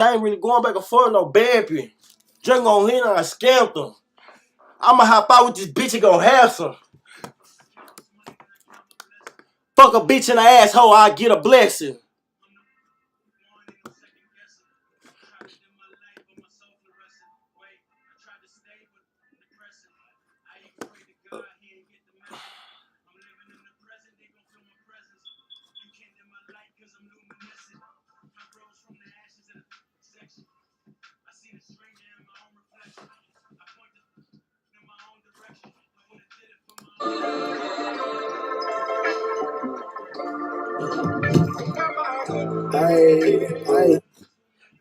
I ain't really going back and forth no baby. Just gon' hit and I scammed them. I'ma hop out with this bitch and go have some. Fuck a bitch in the asshole, I get a blessing.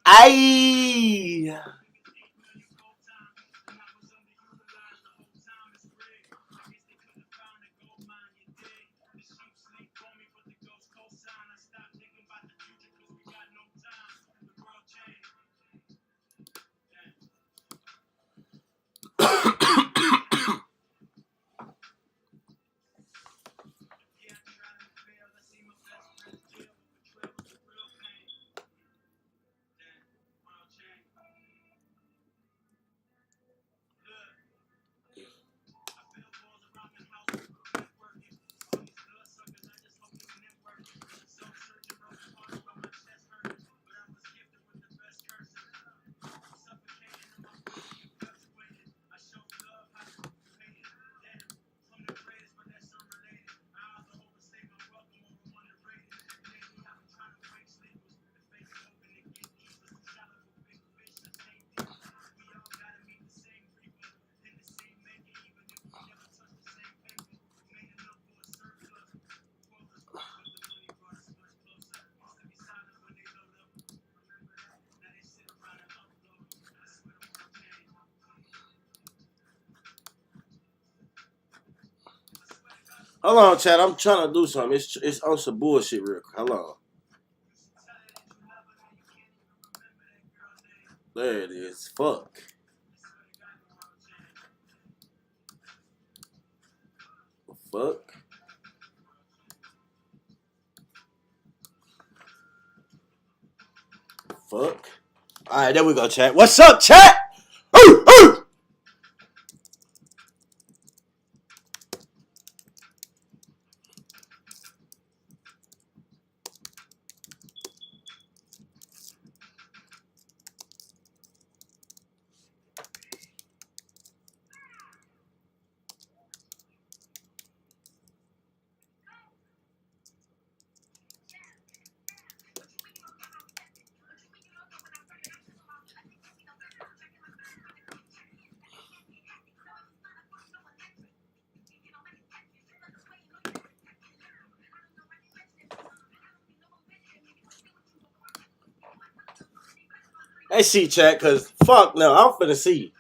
Ay. Hold on, Chad. I'm trying to do something. It's on some bullshit real quick. Hold on. There it is. Fuck. Fuck. Fuck. Alright, there we go, chat. What's up, chat? Ooh, ooh. Hey, see, chat, because fuck no. I'm finna see.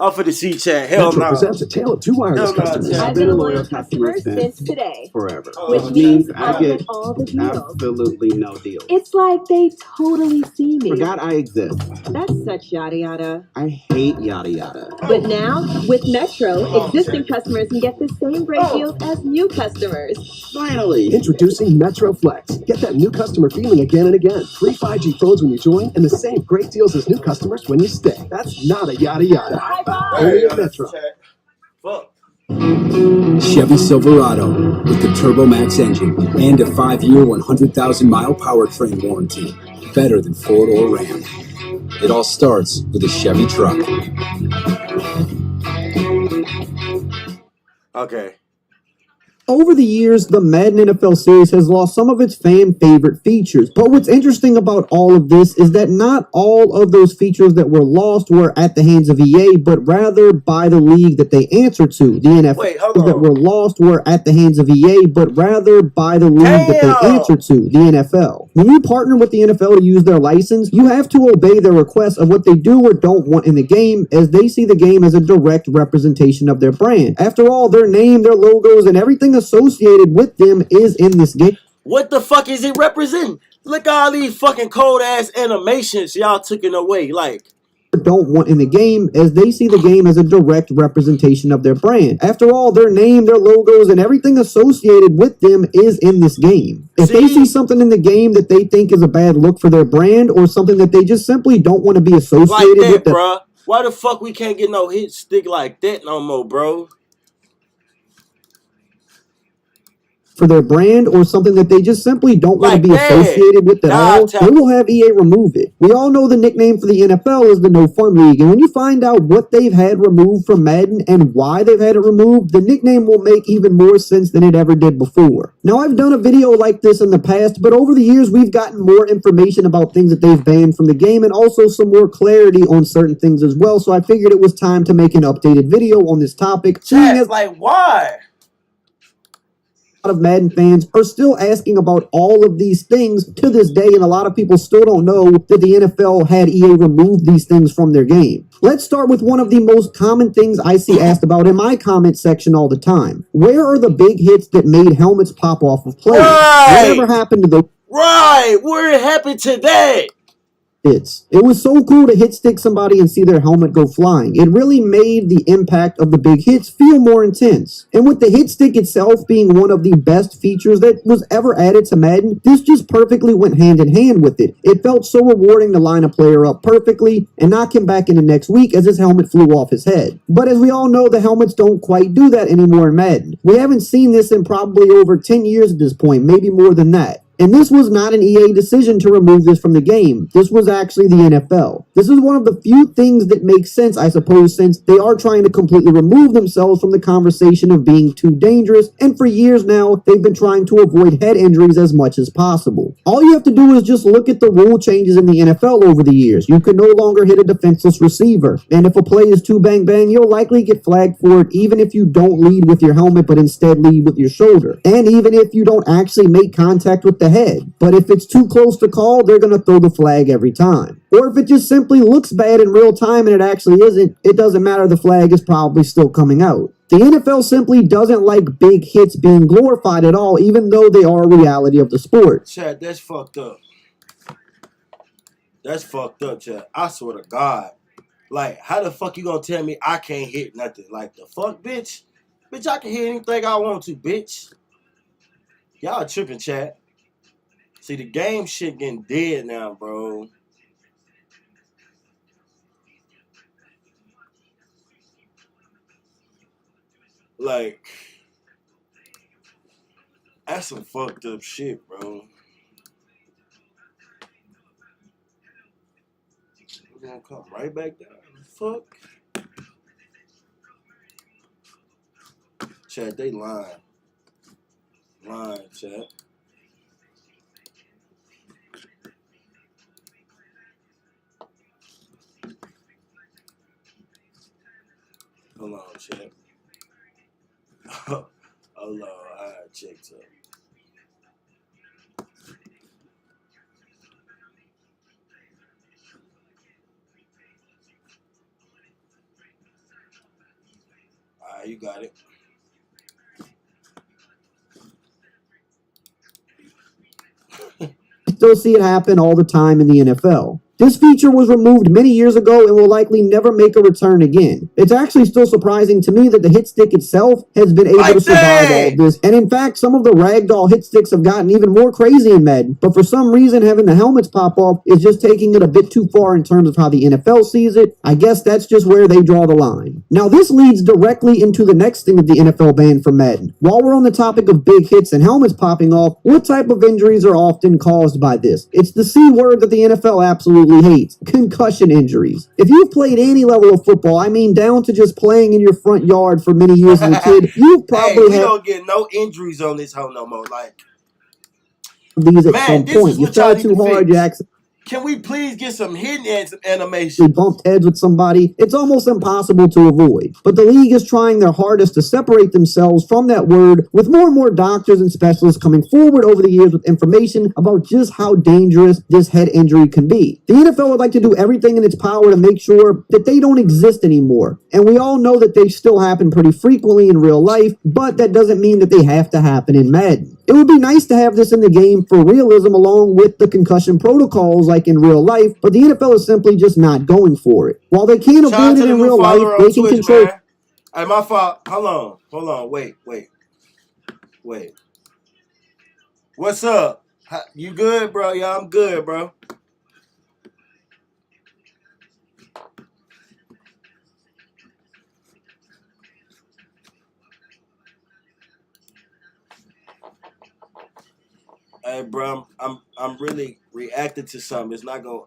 I'm finna see, chat. Hell no. Metro presents a tale of two wireless customers. I've been a loyal customer since today. Forever. Which means I get all the deals. Absolutely no deals. It's like they totally see me. Forgot I exist. That's such yada yada. I hate yada yada. But now, with Metro, existing customers can get the same great deals as new customers. Finally! Introducing Metro Flex. Get that new customer feeling again and again. Free 5G phones when you join, and the same great deals as new customers when you stay. That's not a yada yada. Only at Metro. Fuck. Chevy Silverado with the TurboMax engine and a 5-year, 100,000-mile powertrain warranty. Better than Ford or Ram. It all starts with a Chevy truck. Okay. Over the years, the Madden NFL series has lost some of its fan favorite features. But what's interesting about all of this is that not all of those features that were lost were at the hands of EA, but rather by the league that they answer to. The NFL that were lost were at the hands of EA, but rather by the league that they answer to, the NFL. When you partner with the NFL to use their license, you have to obey their requests of what they do or don't want in the game, as they see the game as a direct representation of their brand. After all, their name, their logos, and everything associated with them is in this game. What the fuck is it representing? Look at all these fucking cold ass animations y'all took it away. Like, don't want in the game, as they see the game as a direct representation of their brand. After all, their name, their logos, and everything associated with them is in this game. If they see something in the game that they think is a bad look for their brand, or something that they just simply don't want to be associated like that, with, bruh. Why the fuck we can't get no hit stick like that no more, bro? for their brand, or something that they just simply don't want Like to be that. associated with at all, Nah, they will have EA remove it. We all know the nickname for the NFL is the No Fun League, and when you find out what they've had removed from Madden and why they've had it removed, the nickname will make even more sense than it ever did before. Now, I've done a video like this in the past, but over the years we've gotten more information about things that they've banned from the game, and also some more clarity on certain things as well, so I figured it was time to make an updated video on this topic. Chat, like, why? Of Madden fans are still asking about all of these things to this day, and a lot of people still don't know that the NFL had EA remove these things from their game. Let's start with one of the most common things I see asked about in my comment section all the time. Where are the big hits that made helmets pop off of players? Right. Whatever happened to those? Right, what happened to that? It was so cool to hit stick somebody and see their helmet go flying. It really made the impact of the big hits feel more intense. And with the hit stick itself being one of the best features that was ever added to Madden, this just perfectly went hand in hand with it. It felt so rewarding to line a player up perfectly and knock him back into next week as his helmet flew off his head. But as we all know, the helmets don't quite do that anymore in Madden. We haven't seen this in probably over 10 years at this point, maybe more than that. And this was not an EA decision to remove this from the game. This was actually the NFL. This is one of the few things that makes sense, I suppose, since they are trying to completely remove themselves from the conversation of being too dangerous, and for years now, they've been trying to avoid head injuries as much as possible. All you have to do is just look at the rule changes in the NFL over the years. You can no longer hit a defenseless receiver, and if a play is too bang-bang, you'll likely get flagged for it, even if you don't lead with your helmet, but instead lead with your shoulder. And even if you don't actually make contact with the head. But if it's too close to call, they're going to throw the flag every time. Or if it just simply looks bad in real time and it actually isn't, it doesn't matter, the flag is probably still coming out. The NFL simply doesn't like big hits being glorified at all, even though they are a reality of the sport. Chad, that's fucked up. That's fucked up, Chad. I swear to God. Like, how the fuck you gonna tell me I can't hit nothing? Like, the fuck, bitch? Bitch, I can hit anything I want to, bitch. Y'all tripping, Chad. See, the game shit getting dead now, bro. Like, that's some fucked up shit, bro. We're gonna come right back down. Fuck. Chad, they lying. Lying, Chad. Hold on, check. Hold on, I checked something. Alright, you got it. Still see it happen all the time in the NFL. This feature was removed many years ago and will likely never make a return again. It's actually still surprising to me that the hit stick itself has been able to survive all of this. And in fact, some of the ragdoll hit sticks have gotten even more crazy in Madden. But for some reason, having the helmets pop off is just taking it a bit too far in terms of how the NFL sees it. I guess that's just where they draw the line. Now, this leads directly into the next thing that the NFL banned from Madden. While we're on the topic of big hits and helmets popping off, what type of injuries are often caused by this? It's the C word that the NFL absolutely hates: concussion injuries. If you've played any level of football, I mean down to just playing in your front yard for many years as a kid, you've probably we don't get no injuries on this hoe no more. Like, these at man, some point. You fell too hard, you accidentally. Can we please get some hidden animation? Bumped heads with somebody. It's almost impossible to avoid. But the league is trying their hardest to separate themselves from that word, with more and more doctors and specialists coming forward over the years with information about just how dangerous this head injury can be. The NFL would like to do everything in its power to make sure that they don't exist anymore. And we all know that they still happen pretty frequently in real life, but that doesn't mean that they have to happen in Madden. It would be nice to have this in the game for realism along with the concussion protocols like in real life, but the NFL is simply just not going for it. While they can't Shout out avoid to it the in new real life, follower they on can Twitch, control. man. Hey, my fault. Hold on. Wait. What's up? You good, bro? Yeah, I'm good, bro. Hey, bro, I'm really reacting to something. It's not going.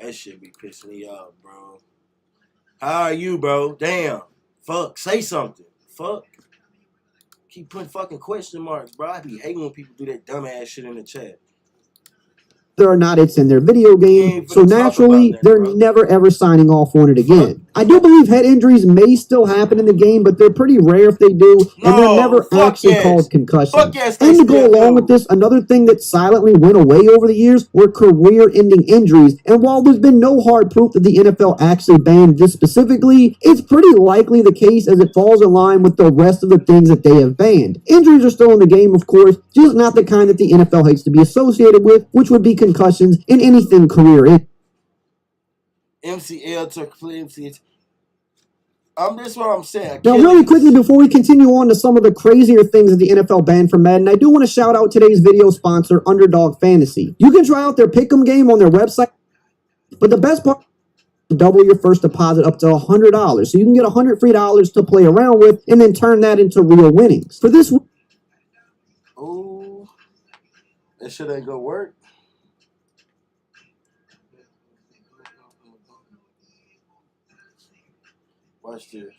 That shit be pissing me off, bro. How are you, bro? Damn. Fuck. Say something. Fuck. Keep putting fucking question marks, bro. I be hating when people do that dumbass shit in the chat. Whether or not it's in their video game, so naturally they're never ever signing off on it again. I do believe head injuries may still happen in the game, but they're pretty rare if they do, and they're never actually called concussions. And to go along with this, another thing that silently went away over the years were career-ending injuries, and while there's been no hard proof that the NFL actually banned this specifically, it's pretty likely the case as it falls in line with the rest of the things that they have banned. Injuries are still in the game, of course, just not the kind that the NFL hates to be associated with, which would be concussions in anything career. MCL to complete MCL. This is what I'm saying. Now, really quickly, before we continue on to some of the crazier things that the NFL banned from Madden, I do want to shout out today's video sponsor, Underdog Fantasy. You can try out their Pick'em game on their website, but the best part, double your first deposit up to $100. So you can get $100 free to play around with and then turn that into real winnings. For this... Ooh, that shit ain't gonna work. Watch this.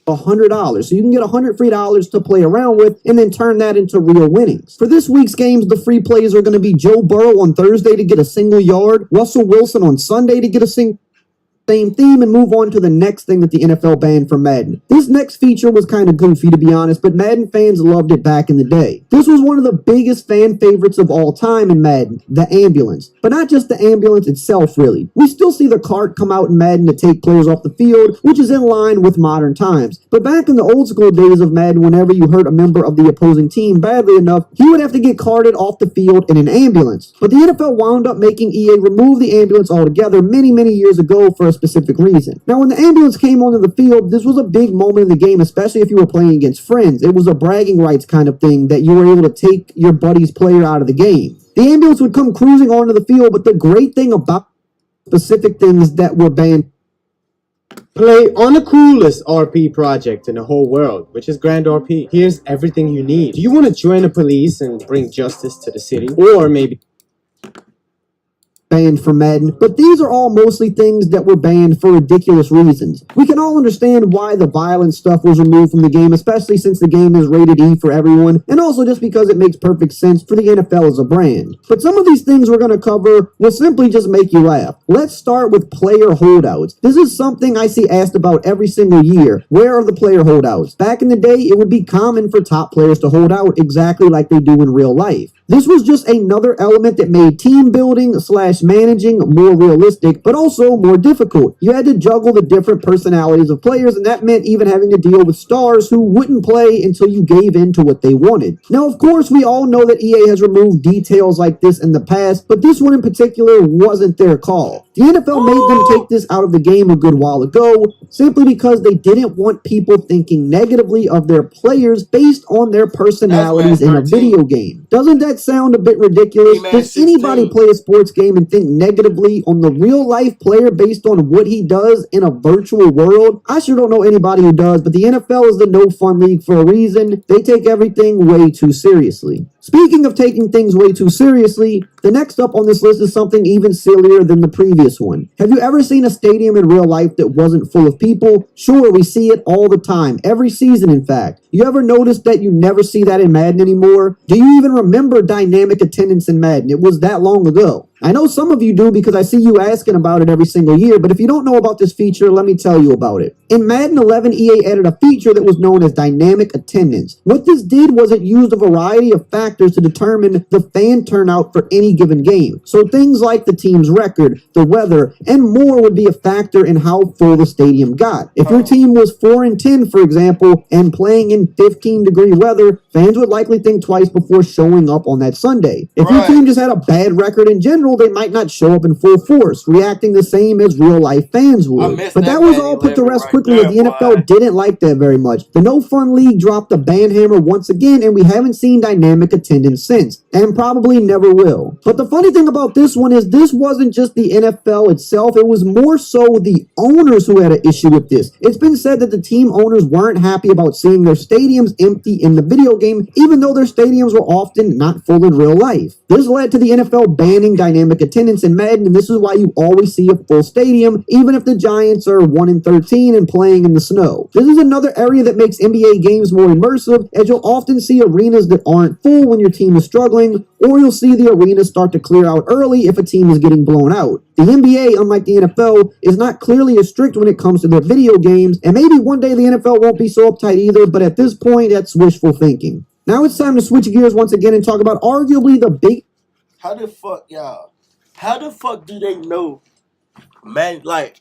$100. So you can get $100 free to play around with and then turn that into real winnings. For this week's games, the free plays are going to be Joe Burrow on Thursday to get a single yard, Russell Wilson on Sunday to get a single. Same theme and move on to the next thing that the NFL banned from Madden. This next feature was kind of goofy to be honest, but Madden fans loved it back in the day. This was one of the biggest fan favorites of all time in Madden, the ambulance. But not just the ambulance itself really. We still see the cart come out in Madden to take players off the field, which is in line with modern times. But back in the old school days of Madden, whenever you hurt a member of the opposing team badly enough, he would have to get carted off the field in an ambulance. But the NFL wound up making EA remove the ambulance altogether many years ago for a specific reason. Now, when the ambulance came onto the field, this was a big moment in the game, especially if you were playing against friends. It was a bragging rights kind of thing that you were able to take your buddy's player out of the game. The ambulance would come cruising onto the field, but the great thing about specific things that were banned. Play on the coolest RP project in the whole world, which is Grand RP. Here's everything you need. Do you want to join the police and bring justice to the city? Or maybe banned from Madden, but these are all mostly things that were banned for ridiculous reasons. We can all understand why the violent stuff was removed from the game, especially since the game is rated E for everyone, and also just because it makes perfect sense for the NFL as a brand. But some of these things we're going to cover will simply just make you laugh. Let's start with player holdouts. This is something I see asked about every single year. Where are the player holdouts? Back in the day, it would be common for top players to hold out exactly like they do in real life. This was just another element that made team building / managing more realistic, but also more difficult. You had to juggle the different personalities of players, and that meant even having to deal with stars who wouldn't play until you gave in to what they wanted. Now, of course, we all know that EA has removed details like this in the past, but this one in particular wasn't their call. The NFL made them take this out of the game a good while ago, simply because they didn't want people thinking negatively of their players based on their personalities in a video game. Doesn't that sound a bit ridiculous? Does anybody play a sports game and think negatively on the real life player based on what he does in a virtual world? I sure don't know anybody who does, but the NFL is the no fun league for a reason. They take everything way too seriously. Speaking of taking things way too seriously, the next up on this list is something even sillier than the previous one. Have you ever seen a stadium in real life that wasn't full of people? Sure, we see it all the time, every season in fact. You ever notice that you never see that in Madden anymore? Do you even remember dynamic attendance in Madden? It was that long ago. I know some of you do because I see you asking about it every single year, but if you don't know about this feature, let me tell you about it. In Madden 11, EA added a feature that was known as dynamic attendance. What this did was it used a variety of factors to determine the fan turnout for any given game. So things like the team's record, the weather, and more would be a factor in how full the stadium got. If your team was 4-10, for example, and playing in 15-degree weather, fans would likely think twice before showing up on that Sunday. If your team just had a bad record in general, they might not show up in full force, reacting the same as real-life fans would. But that was all put to rest quickly, as the NFL didn't like that very much. The No Fun League dropped the ban hammer once again, and we haven't seen dynamic attendance since, and probably never will. But the funny thing about this one is this wasn't just the NFL itself, it was more so the owners who had an issue with this. It's been said that the team owners weren't happy about seeing their stadiums empty in the video game, even though their stadiums were often not full in real life. This led to the NFL banning dynamic attendance in Madden, and this is why you always see a full stadium, even if the Giants are 1-13 and playing in the snow. This is another area that makes NBA games more immersive, as you'll often see arenas that aren't full when your team is struggling, or you'll see the arena start to clear out early if a team is getting blown out. The NBA, unlike the NFL, is not clearly as strict when it comes to their video games, and maybe one day the NFL won't be so uptight either, but at this point, that's wishful thinking. Now it's time to switch gears once again and talk about arguably the big... How the fuck do they know, man, like...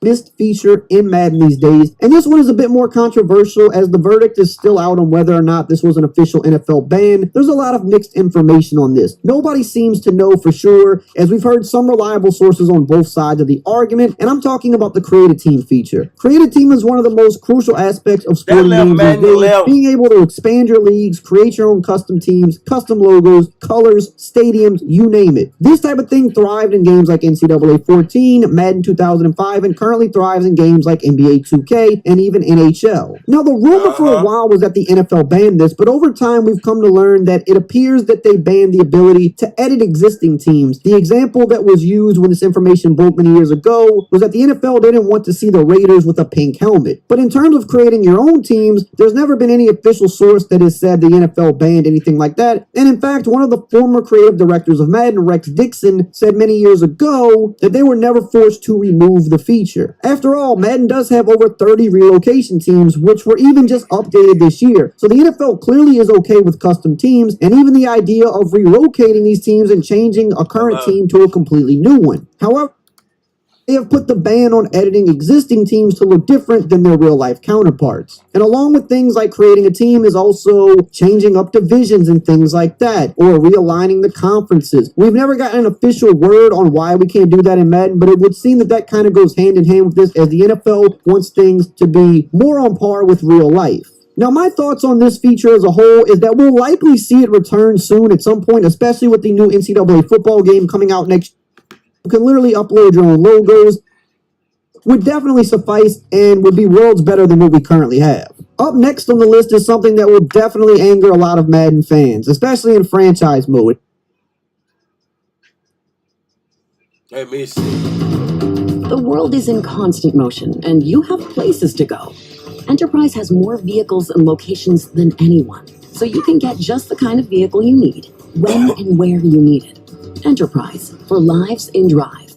missed feature in Madden these days, and this one is a bit more controversial as the verdict is still out on whether or not this was an official NFL ban. There's a lot of mixed information on this. Nobody seems to know for sure, as we've heard some reliable sources on both sides of the argument, and I'm talking about the Create a Team feature. Create a Team is one of the most crucial aspects of sporting games these days, being able to expand your leagues, create your own custom teams, custom logos, colors, stadiums, you name it. This type of thing thrived in games like NCAA 14, Madden 2005, and currently thrives in games like NBA 2K and even NHL. Now, the rumor for a while was that the NFL banned this, but over time we've come to learn that it appears that they banned the ability to edit existing teams. The example that was used when this information broke many years ago was that the NFL didn't want to see the Raiders with a pink helmet. But in terms of creating your own teams, there's never been any official source that has said the NFL banned anything like that. And in fact, one of the former creative directors of Madden, Rex Dixon, said many years ago that they were never forced to remove the feature. After all, Madden does have over 30 relocation teams, which were even just updated this year. So the NFL clearly is okay with custom teams, and even the idea of relocating these teams and changing a current team to a completely new one. However, they have put the ban on editing existing teams to look different than their real-life counterparts. And along with things like creating a team is also changing up divisions and things like that, or realigning the conferences. We've never gotten an official word on why we can't do that in Madden, but it would seem that that kind of goes hand in hand with this, as the NFL wants things to be more on par with real life. Now, my thoughts on this feature as a whole is that we'll likely see it return soon at some point, especially with the new NCAA football game coming out next year. You can literally upload your own logos, would definitely suffice and would be worlds better than what we currently have. Up next on the list is something that will definitely anger a lot of Madden fans, especially in franchise mode. Let me see. The world is in constant motion, and you have places to go. Enterprise has more vehicles and locations than anyone, so you can get just the kind of vehicle you need, when and where you need it. Enterprise, for lives in drive.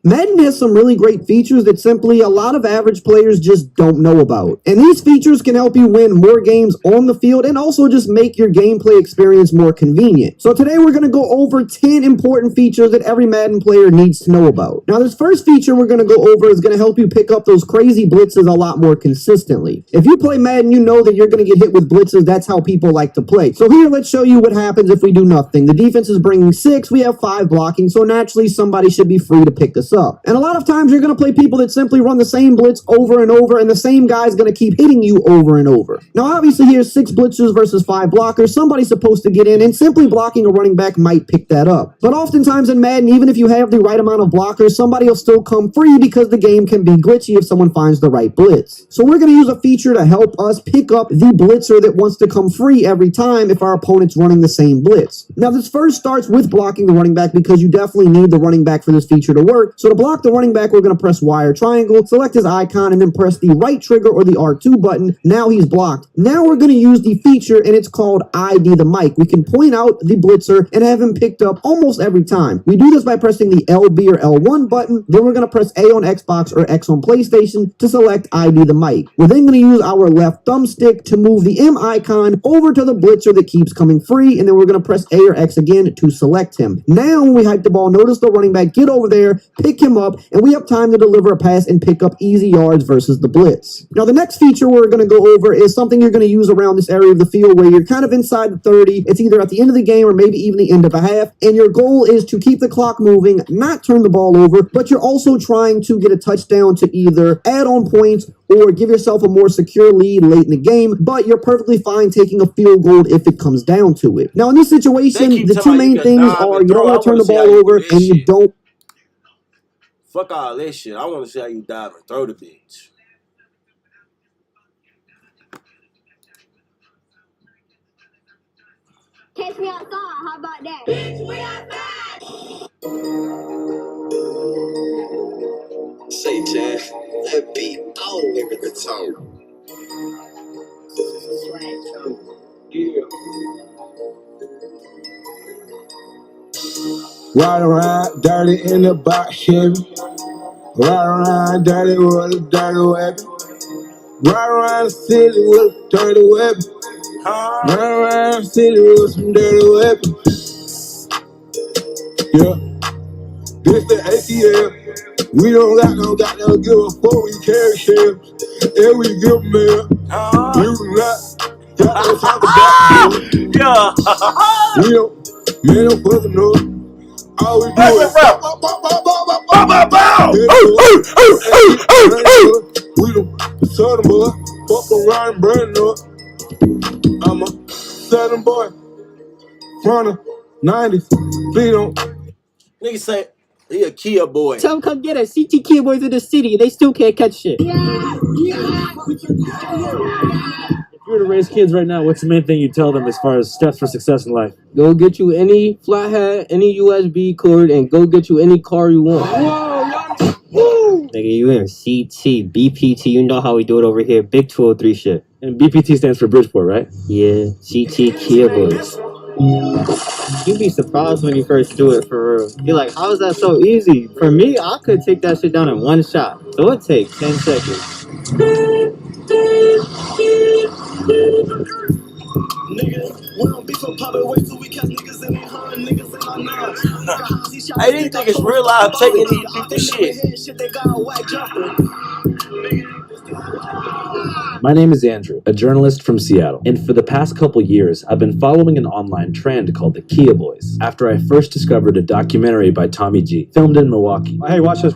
Madden has some really great features that simply a lot of average players just don't know about. And these features can help you win more games on the field and also just make your gameplay experience more convenient. So today we're going to go over 10 important features that every Madden player needs to know about. Now, this first feature we're going to go over is going to help you pick up those crazy blitzes a lot more consistently. If you play Madden, you know that you're going to get hit with blitzes. That's how people like to play. So here, let's show you what happens if we do nothing. The defense is bringing 6. We have 5 blocking, so naturally somebody should be free to pick us up. up. And a lot of times you're going to play people that simply run the same blitz over and over, and the same guy's going to keep hitting you over and over. Now, obviously, here's 6 blitzers versus 5 blockers. Somebody's supposed to get in, and simply blocking a running back might pick that up. But oftentimes in Madden, even if you have the right amount of blockers, somebody will still come free because the game can be glitchy if someone finds the right blitz. So we're going to use a feature to help us pick up the blitzer that wants to come free every time if our opponent's running the same blitz. Now, this first starts with blocking the running back because you definitely need the running back for this feature to work. So to block the running back, we're going to press Y or triangle, select his icon, and then press the right trigger or the R2 button. Now he's blocked. Now we're going to use the feature, and it's called ID the mic. We can point out the blitzer and have him picked up almost every time. We do this by pressing the LB or L1 button. Then we're going to press A on Xbox or X on PlayStation to select ID the mic. We're then going to use our left thumbstick to move the M icon over to the blitzer that keeps coming free, and then we're going to press A or X again to select him. Now when we hike the ball, notice the running back get over there, pick him up, and we have time to deliver a pass and pick up easy yards versus the blitz. Now the next feature we're going to go over is something you're going to use around this area of the field where you're kind of inside the 30. It's either at the end of the game or maybe even the end of a half, and your goal is to keep the clock moving, not turn the ball over, but you're also trying to get a touchdown to either add on points or give yourself a more secure lead late in the game, but you're perfectly fine taking a field goal if it comes down to it. Now in this situation, the two main things are you don't want to turn the ball over and you don't. Fuck all this shit. I want to see how you dive and throw the bitch. Catch me outside, how about that? Bitch, we outside! Say, Jeff, that beat all over the top. Yeah. Ride around dirty in the box Chevy. Ride around dirty with a dirty weapon. Ride around the city with a dirty weapon. Ride around the city with some dirty weapons. Yeah. This the ATL. We don't got no give a fuck. We carry shells. And we give mail. We got no talk about it. Yeah. We don't, man, don't fucking know. All we do is bow, bow, bow. we don't southern boy. Fuck around brand up. I'm a southern boy. From the 90s. Please don't. Nigga say he a Kia boy. Tell them come get us. CT Kia boys in the city. They still can't catch shit. If you were to raise kids right now, what's the main thing you tell them as far as steps for success in life? Go get you any flat hat, any USB cord, and go get you any car you want. Whoa, nigga, you in CT, BPT, you know how we do it over here. Big 203 shit. And BPT stands for Bridgeport, right? Yeah, CT Kia boys. You'd be surprised when you first do it, for real. You're like, how is that so easy? For me, I could take that shit down in one shot. So it takes 10 seconds. Hey, these niggas realize taking these shit. My name is Andrew, a journalist from Seattle, and for the past couple years, I've been following an online trend called the Kia Boys, after I first discovered a documentary by Tommy G, filmed in Milwaukee. Hey, watch this.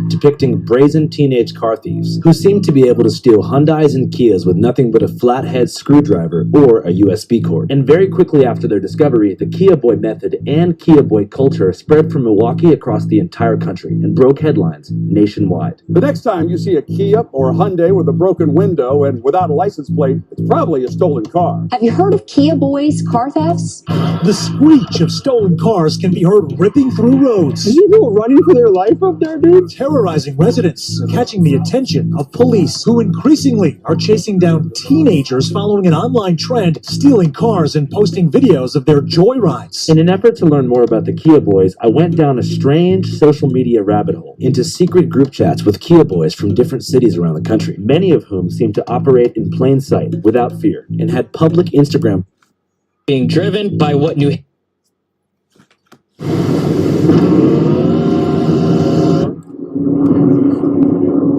Depicting brazen teenage car thieves who seem to be able to steal Hyundais and Kias with nothing but a flathead screwdriver or a USB cord. And very quickly after their discovery, the Kia Boy method and Kia Boy culture spread from Milwaukee across the entire country and broke headlines nationwide. The next time you see a Kia or a Hyundai with a broken window and without a license plate, it's probably a stolen car. Have you heard of Kia Boys car thefts? The screech of stolen cars can be heard ripping through roads. Are you people running for their life up there, dude? Terrorizing residents, catching the attention of police, who increasingly are chasing down teenagers following an online trend, stealing cars and posting videos of their joyrides. In an effort to learn more about the Kia Boys, I went down a strange social media rabbit hole into secret group chats with Kia Boys from different cities around the country, many of whom seemed to operate in plain sight without fear and had public Instagram Being driven by what new...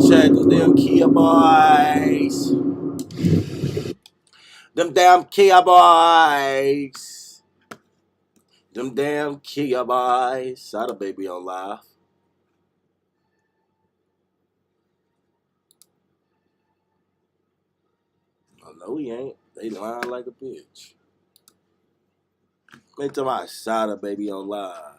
Check them damn Kia boys. Them damn Kia boys. Them damn Kia boys. Saw the baby on live. No, he ain't. They lying like a bitch. They talking about Sada baby on live.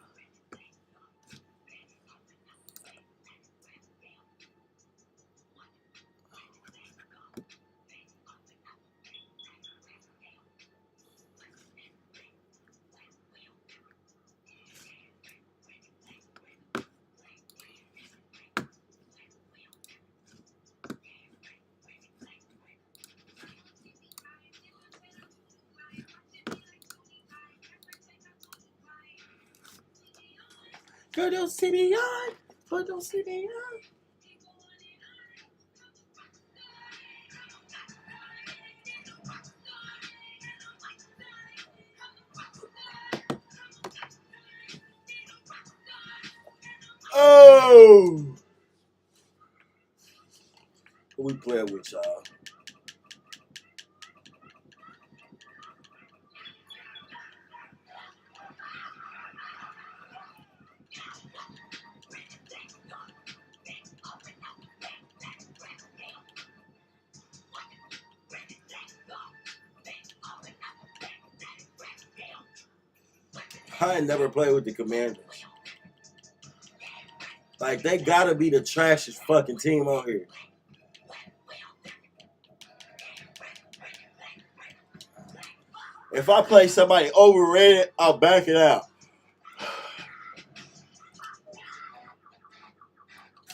Girl, don't see me on, but don't see me on. Oh! Who we playing with, y'all? I ain't never played with the Commanders. Like, they gotta be the trashiest fucking team on here. If I play somebody overrated, I'll back it out.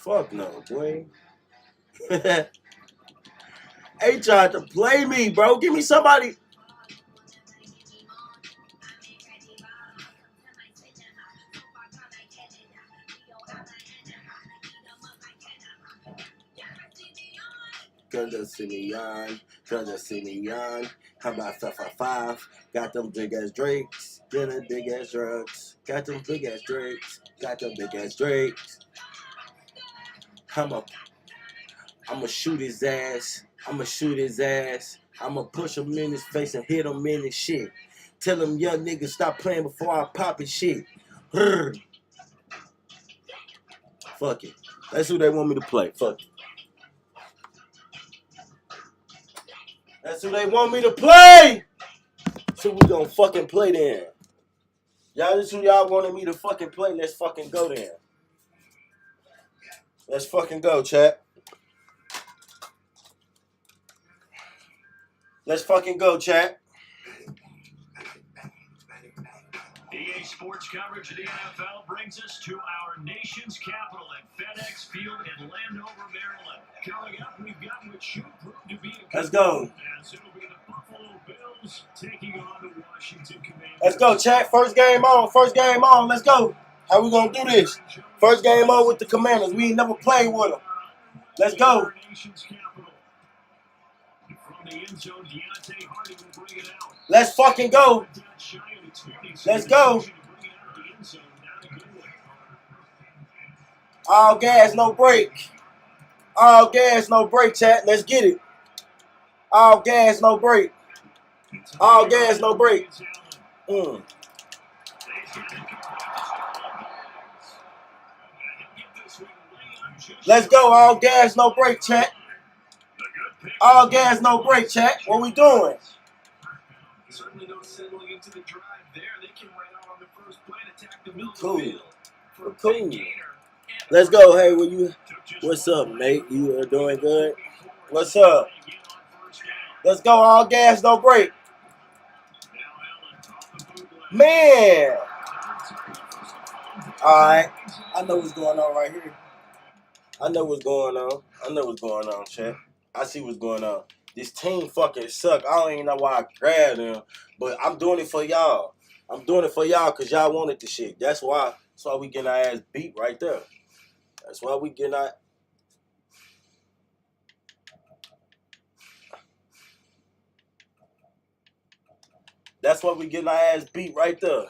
Fuck no, boy. They tried to play me, bro. Give me somebody. Gonna see me on, gonna see me on. How about 555? Got them big ass drakes, get them big ass drugs. Got them big ass drakes, got them big ass drakes. I'ma shoot his ass. I'ma shoot his ass. I'ma push him in his face and hit him in his shit. Tell him young niggas stop playing before I pop his shit. Fuck it. That's who they want me to play. Fuck it. That's who they want me to play. So we gonna fucking play then. Y'all, this who y'all wanted me to fucking play. Let's fucking go then. Let's fucking go, chat. Let's fucking go, chat. EA Sports coverage of the NFL brings us to our nation's capital at FedEx Field in Landover, Maryland. Coming up, we've got what should prove to be a Let's go. as it'll be the Buffalo Bills taking on the Washington Commanders. Let's go, chat. First game on. First game on. Let's go. How we gonna do this? First game on with the Commanders. We ain't never played with them. Let's go. Let's fucking go. Let's go. All gas, no break. All gas, no break, chat. Let's get it. All gas, no break. All gas, no break. Let's go. All gas, no break, chat. All gas, no break, chat. What we doing? Certainly no settling into the drive there. They can run out on the first play and attack the middle of the Cool. field. Cool. Let's go. Hey, what's up, mate? You are doing good? What's up? Let's go. All gas, no break. Man. All right. I know what's going on right here. I know what's going on. I know what's going on, chat. I see what's going on. This team fucking suck. I don't even know why I grabbed them, but I'm doing it for y'all. I'm doing it for y'all because y'all wanted the shit. That's why we getting our ass beat right there. That's why we getting our... That's why we getting our ass beat right there.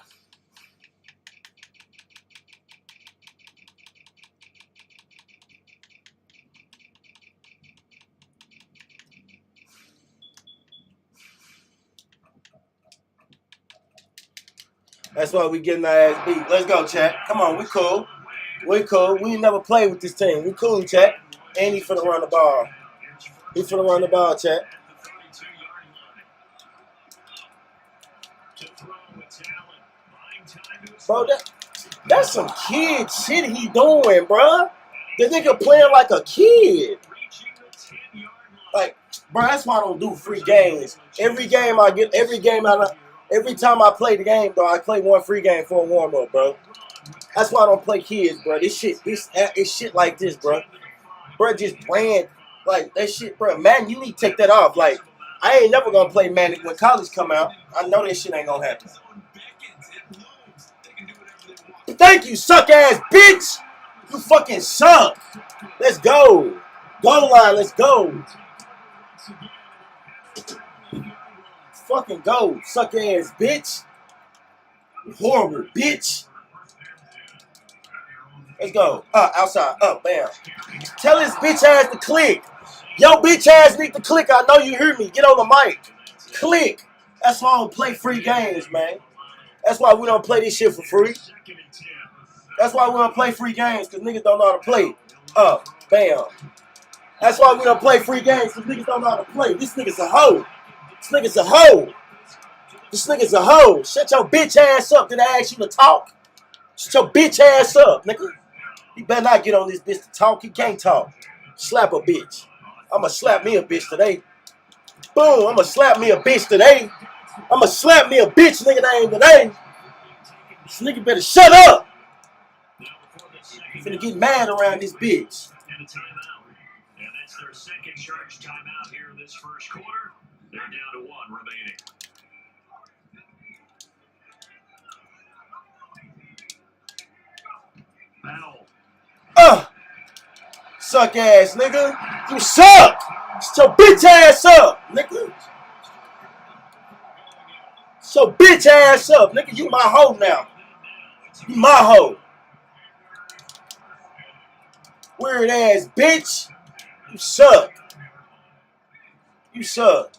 That's why we getting our ass beat. Let's go, chat. Come on, we cool. We cool. We never played with this team. We cool, chat. And he finna run the ball. He finna run the ball, chat. Bro, that's some kid shit he doing, bro. The nigga playing like a kid. Like, bro, that's why I don't do free games. Every time I play the game, though, I play one free game for a warm-up, bro. That's why I don't play kids, bro. This shit like this, bro. Bro, just brand, like, that shit, bro. Man, you need to take that off. Like, I ain't never gonna play Madden when college come out. I know that shit ain't gonna happen. Thank you, suck-ass bitch. You fucking suck. Let's go. Goal line, let's go. Fucking go, suck-ass bitch. Horrible bitch. Let's go. Outside. Bam. Tell this bitch ass to click. Yo, bitch ass need to click. I know you hear me. Get on the mic. Click. That's why I don't play free games, man. That's why we don't play this shit for free. That's why we don't play free games, because niggas don't know how to play. Bam. That's why we don't play free games, because niggas don't know how to play. This nigga's a hoe. This nigga's a hoe. This nigga's a hoe. Shut your bitch ass up. Did I ask you to talk? Shut your bitch ass up, nigga. You better not get on this bitch to talk. He can't talk. Slap a bitch. I'ma slap me a bitch today. Boom. I'ma slap me a bitch today. I'ma slap me a bitch nigga name today. This nigga better shut up. Finna get mad around this bitch. And a timeout. And that's their second charge timeout here in this first quarter. They're down to 1 remaining. Foul. Suck ass nigga. You suck. Shut your bitch ass up, nigga. Shut your bitch ass up, nigga. You my hoe now. You my hoe. Weird ass bitch. You suck. You suck.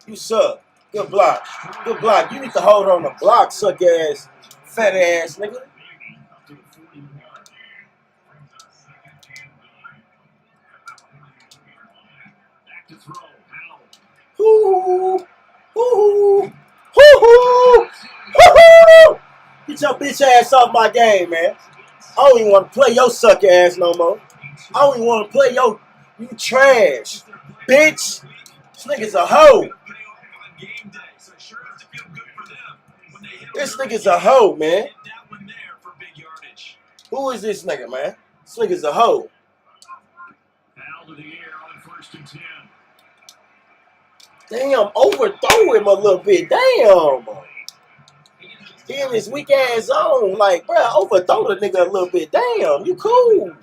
You suck. Good block. Good block. You need to hold on the block, suck ass, fat ass nigga. Hoo-hoo. Hoo-hoo. Hoo-hoo. Hoo-hoo. Get your bitch ass off my game, man. I don't even want to play your sucker ass no more. I don't even want to play your... You trash. Bitch. This nigga's a hoe. This nigga's a hoe, man. Who is this nigga, man? This nigga's a hoe. Damn, overthrow him a little bit. Damn. He in his weak ass zone. Like, bro, overthrow the nigga a little bit. Damn, you cool.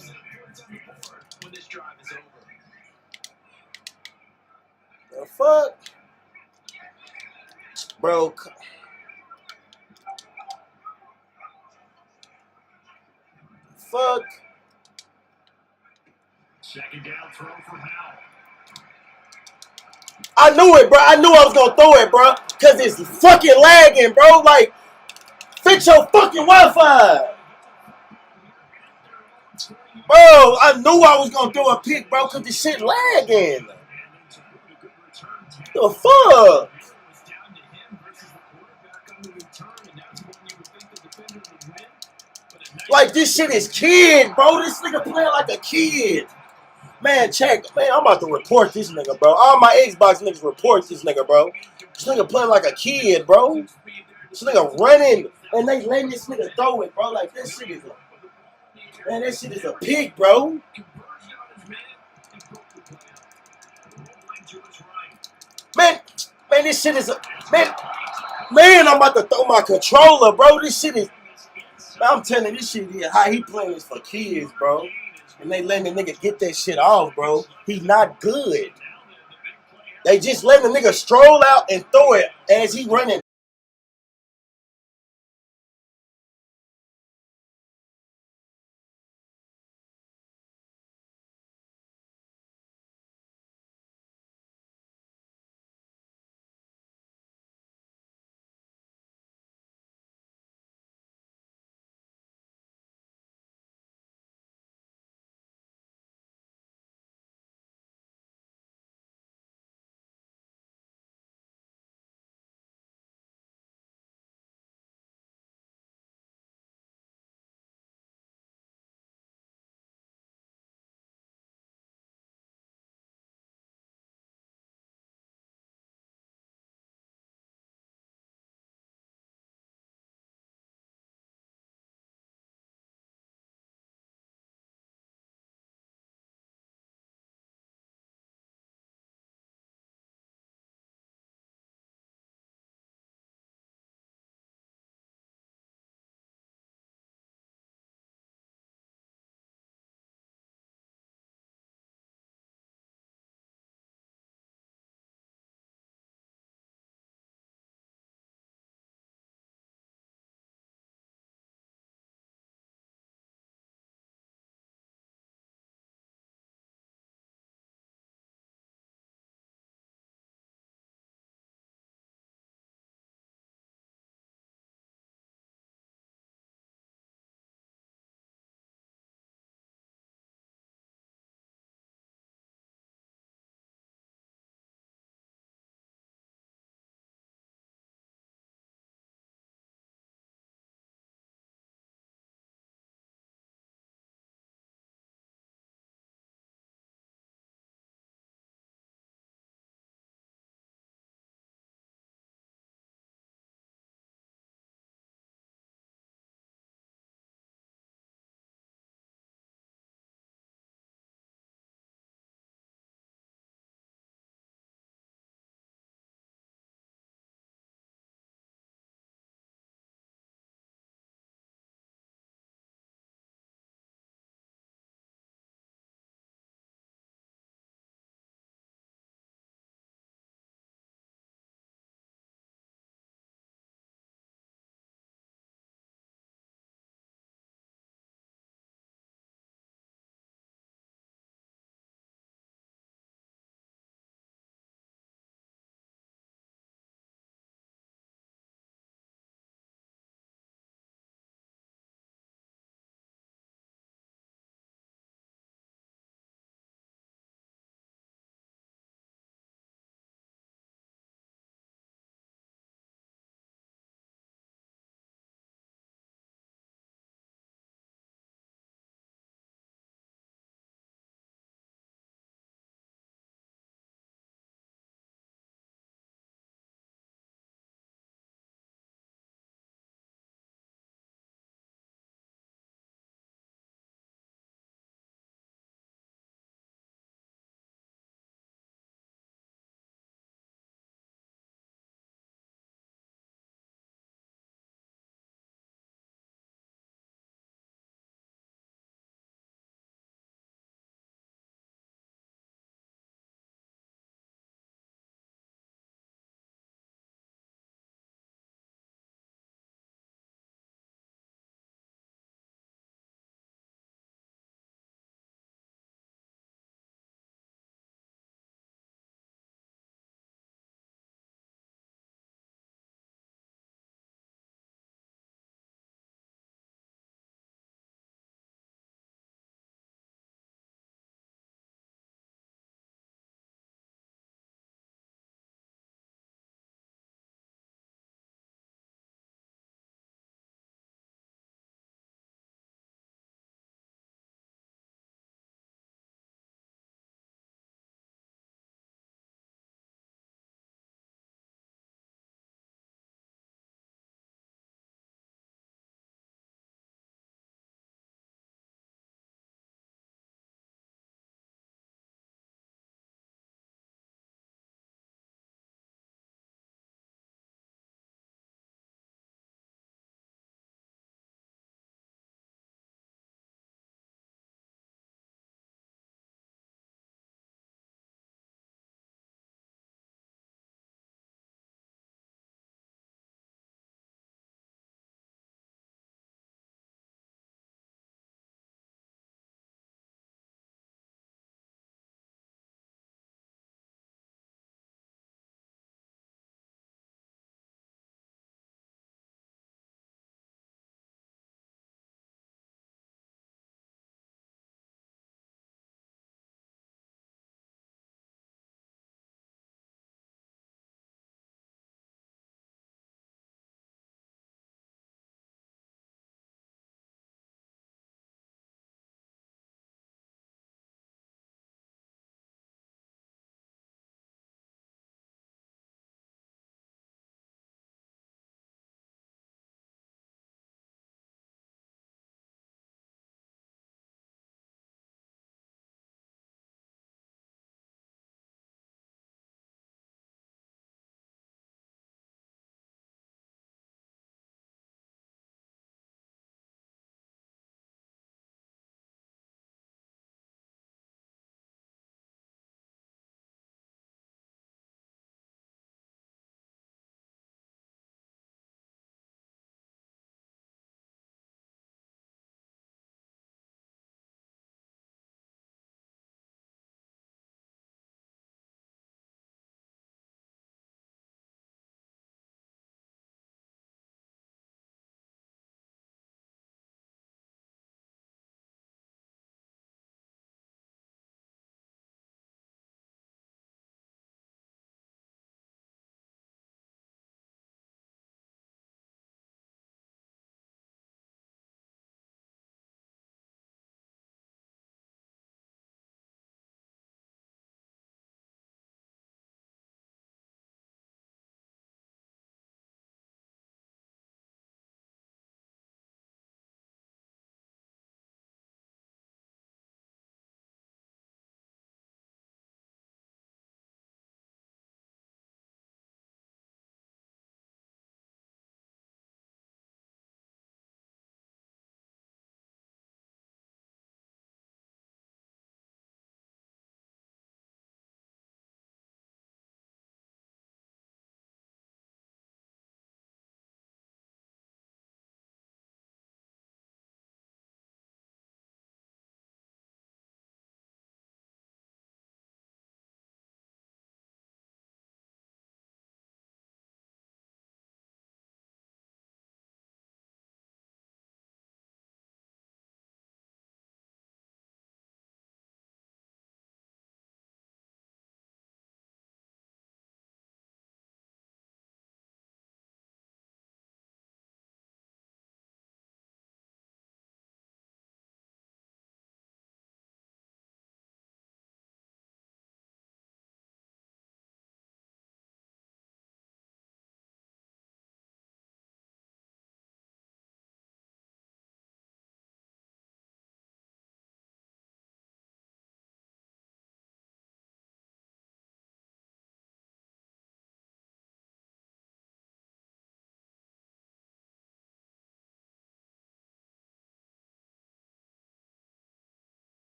The fuck? Bro. Fuck. Second down throw for Howell. I knew it, bro. I knew I was going to throw it, bro. Because it's fucking lagging, bro. Like, fix your fucking Wi-Fi. Bro, I knew I was going to throw a pick, bro, because this shit lagging. The fuck? Like, this shit is kid, bro. This nigga playing like a kid. Man, check. Man, I'm about to report this nigga, bro. All my Xbox niggas report this nigga, bro. This nigga playing like a kid, bro. This nigga running, and they letting this nigga throw it, bro. Like, this shit is a... Man, that shit is a pig, bro. Man, this shit is a... Man, I'm about to throw my controller, bro. This shit is... Man, I'm telling you, this shit is... How he playing this for kids, bro. And they letting the nigga get that shit off, bro. He's not good. They just letting the nigga stroll out and throw it as he running